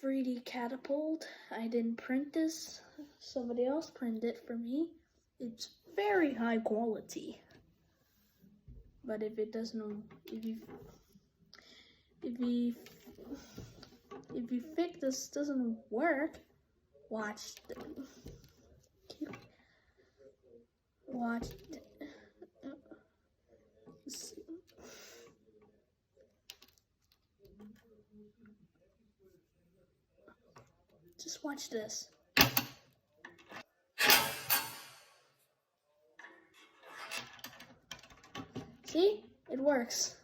3D catapult. I didn't print this. Somebody else printed it for me. It's very high quality. But if it doesn't, if you think this doesn't work, watch. Just watch this. See? It works.